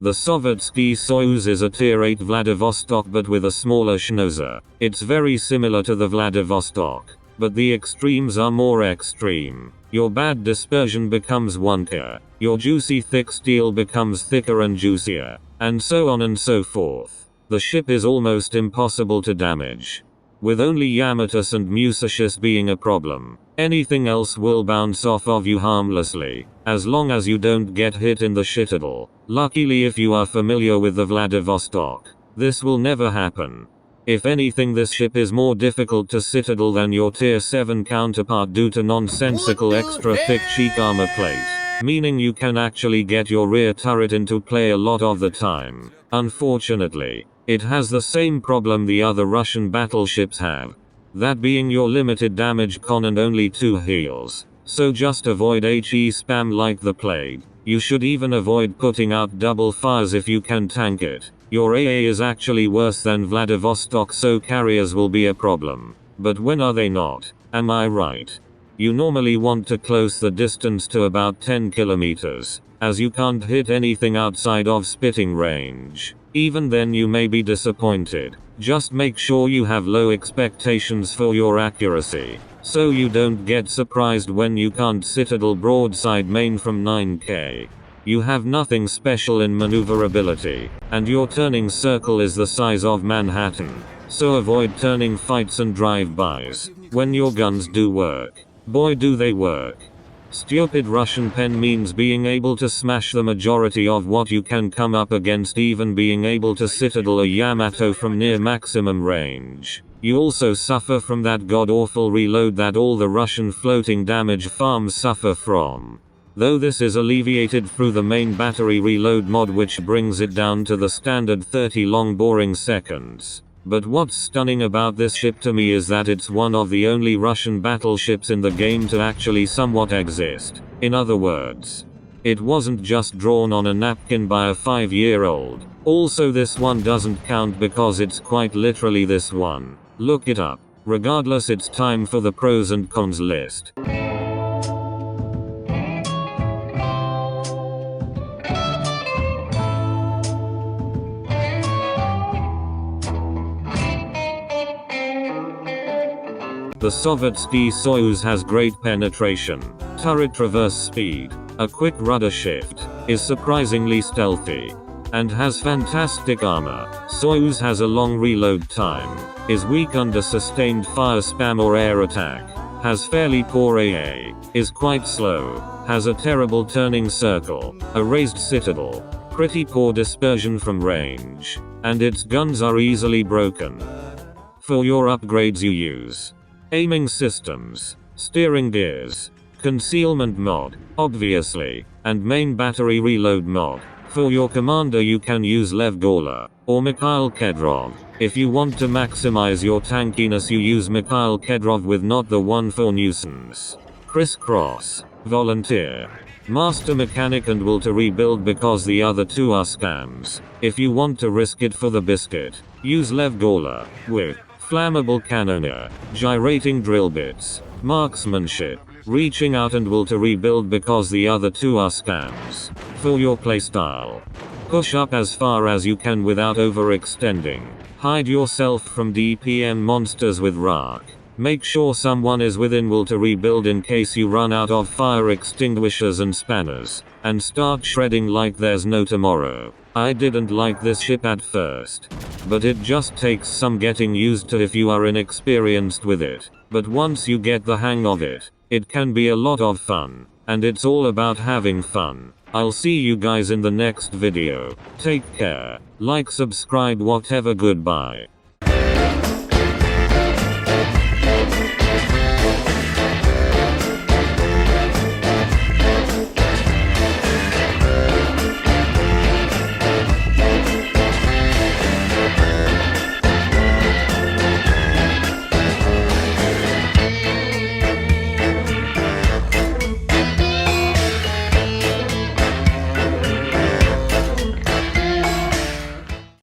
The Sovetsky Soyuz is a Tier 8 Vladivostok but with a smaller schnozer. It's very similar to the Vladivostok, but the extremes are more extreme. Your bad dispersion becomes wonker, your juicy thick steel becomes thicker and juicier, and so on and so forth. The ship is almost impossible to damage, with only Yamatus and Musashis being a problem. Anything else will bounce off of you harmlessly, as long as you don't get hit in the citadel. Luckily, if you are familiar with the Vladivostok, this will never happen. If anything, this ship is more difficult to citadel than your Tier 7 counterpart due to nonsensical extra thick cheek armor plate, meaning you can actually get your rear turret into play a lot of the time. Unfortunately, it has the same problem the other Russian battleships have, that being your limited damage con and only 2 heals. So just avoid HE spam like the plague. You should even avoid putting out double fires if you can tank it. Your AA is actually worse than Vladivostok, so carriers will be a problem. But when are they not? Am I right? You normally want to close the distance to about 10 kilometers, as you can't hit anything outside of spitting range. Even then you may be disappointed. Just make sure you have low expectations for your accuracy, so you don't get surprised when you can't citadel broadside main from 9k. You have nothing special in maneuverability, and your turning circle is the size of Manhattan, so avoid turning fights and drive-bys. When your guns do work, boy do they work. Stupid Russian pen means being able to smash the majority of what you can come up against, even being able to citadel a Yamato from near maximum range. You also suffer from that god-awful reload that all the Russian floating damage farms suffer from. Though this is alleviated through the main battery reload mod, which brings it down to the standard 30 long boring seconds. But what's stunning about this ship to me is that it's one of the only Russian battleships in the game to actually somewhat exist. In other words, it wasn't just drawn on a napkin by a 5-year-old. Also, this one doesn't count because it's quite literally this one. Look it up. Regardless, it's time for the pros and cons list. The Sovetsky Soyuz has great penetration, turret traverse speed, a quick rudder shift, is surprisingly stealthy, and has fantastic armor. Soyuz has a long reload time, is weak under sustained fire spam or air attack, has fairly poor AA, is quite slow, has a terrible turning circle, a raised citadel, pretty poor dispersion from range, and its guns are easily broken. For your upgrades you use aiming systems, steering gears, concealment mod, obviously, and main battery reload mod. For your commander you can use Lev Gorla, or Mikhail Kedrov. If you want to maximize your tankiness you use Mikhail Kedrov with not the one for nuisance. Crisscross, volunteer, master mechanic and will to rebuild because the other two are scams. If you want to risk it for the biscuit, use Lev Gorla, with flammable cannoneer, gyrating drill bits, marksmanship, reaching out and will to rebuild because the other two are scams. For your playstyle, push up as far as you can without overextending. Hide yourself from DPM monsters with Rock. Make sure someone is within will to rebuild in case you run out of fire extinguishers and spanners, and start shredding like there's no tomorrow. I didn't like this ship at first, but it just takes some getting used to if you are inexperienced with it. But once you get the hang of it, it can be a lot of fun, and it's all about having fun. I'll see you guys in the next video. Take care, like, subscribe, whatever, goodbye.